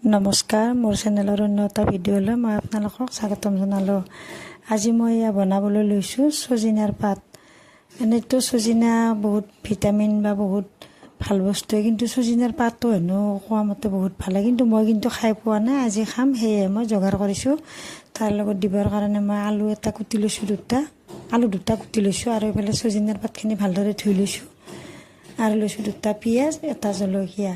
নমস্কাৰ, মোৰ চেনেলৰ অন্য এটা ভিডিঅ'লৈ মই আপোনালোকক স্বাগতম জনালোঁ। আজি মই এয়া বনাবলৈ লৈছোঁ ছজিনাৰ পাত। এনেইতো ছজিনা বহুত ভিটামিন বা বহুত ভাল বস্তুৱে, কিন্তু ছজিনাৰ পাতটো হেনো কোৱা মতে বহুত ভালে, কিন্তু মই খাই পোৱা নাই। আজি খাম, সেয়ে মই যোগাৰ কৰিছোঁ। তাৰ লগত দিবৰ কাৰণে মই আলু এটা কুটি লৈছোঁ, আলু দুটা কুটি লৈছোঁ, আৰু এইফালে ছজিনাৰ পাতখিনি ভালদৰে ধুই লৈছোঁ, আৰু লৈছোঁ দুটা পিঁয়াজ, এটা জলকীয়া।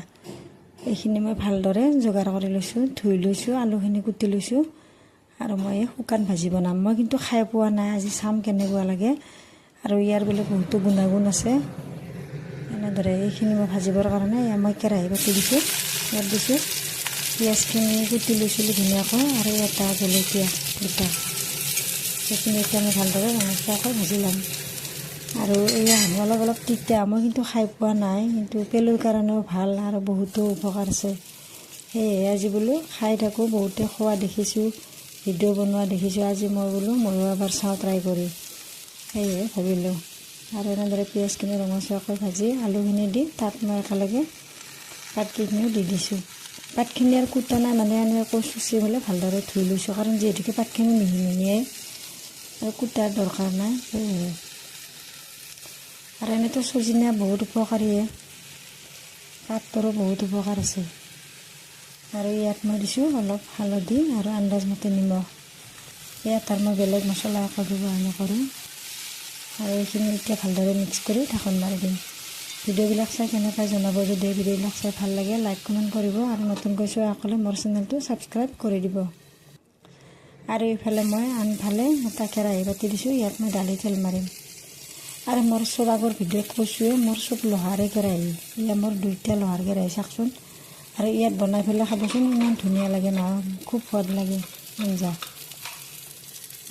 এইখিনি মই ভালদৰে যোগাৰ কৰি লৈছোঁ, ধুই লৈছোঁ, আলুখিনি কুটি লৈছোঁ, আৰু মই শুকান ভাজি বনাম। মই কিন্তু খাই পোৱা নাই, আজি চাম কেনেকুৱা লাগে। আৰু ইয়াৰ বোলে বহুতো গুণাগুণ আছে। এনেদৰে এইখিনি মই ভাজিবৰ কাৰণে মই কেৰাহী পাতি দিছোঁ, ইয়াত দিছোঁ পিঁয়াজখিনি কুটি লৈছিলোঁ ধুনীয়াকৈ, আৰু এটা জলকীয়া দুটা। সেইখিনি এতিয়া মই ভালদৰে ৰঙচুৱাকৈ ভাজি ল'ম। আৰু এয়া অলপ তিতা, মই কিন্তু খাই পোৱা নাই, কিন্তু পেলুৰ কাৰণেও ভাল আৰু বহুতো উপকাৰ আছে। সেয়ে আজি বোলো খাই থাকোঁ, বহুতে খোৱা দেখিছোঁ, ভিডিঅ' বনোৱা দেখিছোঁ। আজি মই বোলো ময়ো এবাৰ চাওঁ, ট্ৰাই কৰি, সেয়ে ভাবিলোঁ। আৰু এনেদৰে পিঁয়াজখিনি ৰঙচুৱাকৈ ভাজি আলুখিনি দি তাত মই একেলগে পাতকেইখিনিও দি দিছোঁ। পাতখিনি আৰু কুটা নাই, মানে এনেকৈ চুচি হ'লে ভালদৰে ধুই লৈছোঁ, কাৰণ যিহেতুকে পাতখিনি মিহি মিহিয়ে আৰু কুটাৰ দৰকাৰ নাই। সেয়ে আৰু এনেতো ছজিনা বহুত উপকাৰীয়ে, পাতটোৰো বহুত উপকাৰ আছে। আৰু ইয়াত মই দিছোঁ অলপ হালধি আৰু আন্দাজমতে নিমখ। ইয়াত আৰু মই বেলেগ মছলা একো ব্যৱহাৰ নকৰোঁ। আৰু এইখিনি এতিয়া ভালদৰে মিক্স কৰি ঢাকন মাৰি দিম। ভিডিঅ'বিলাক চাই কেনেকৈ জনাব। যদি ভিডিঅ'বিলাক চাই ভাল লাগে, লাইক কমেণ্ট কৰিব, আৰু নতুনকৈ চোৱাসকলে মোৰ চেনেলটো ছাবস্ক্ৰাইব কৰি দিব। আৰু এইফালে মই আনফালে এটা কেৰাহী পাতি দিছোঁ, ইয়াত মই দালি তেল মাৰিম। আৰু মোৰ চব আগৰ ভিডিঅ'ত কৈছোঁৱে, মোৰ চব লোহাৰে কেৰাহী। ইয়াত মোৰ 2টা লোহাৰ কেৰাহী, চাওকচোন। আৰু ইয়াত বনাই পেলাই খাবচোন, ইমান ধুনীয়া লাগে নহয়, খুব সোৱাদ লাগে আঞ্জা।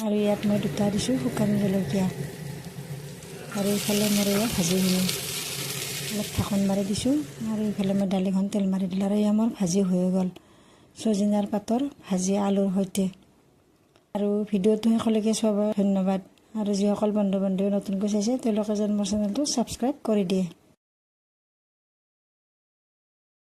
আৰু ইয়াত মই 2টা দিছোঁ শুকান জলকীয়া। আৰু এইফালে মোৰ এয়া ভাজিখিনি অলপ ঢাকন মাৰি দিছোঁ, আৰু এইফালে মই দালিখন তেল মাৰি দিলোঁ। আৰু এয়া মোৰ ভাজি হৈ গ'ল, ছজিনাৰ পাতৰ ভাজি আলুৰ সৈতে। আৰু ভিডিঅ'টো শেষলৈকে চোৱাৰ বাবে ধন্যবাদ। আৰু যিসকল বন্ধু বান্ধৱী নতুনকৈ চাইছে, তেওঁলোকে যেন মোৰ চেনেলটো ছাবস্ক্ৰাইব কৰি দিয়ে।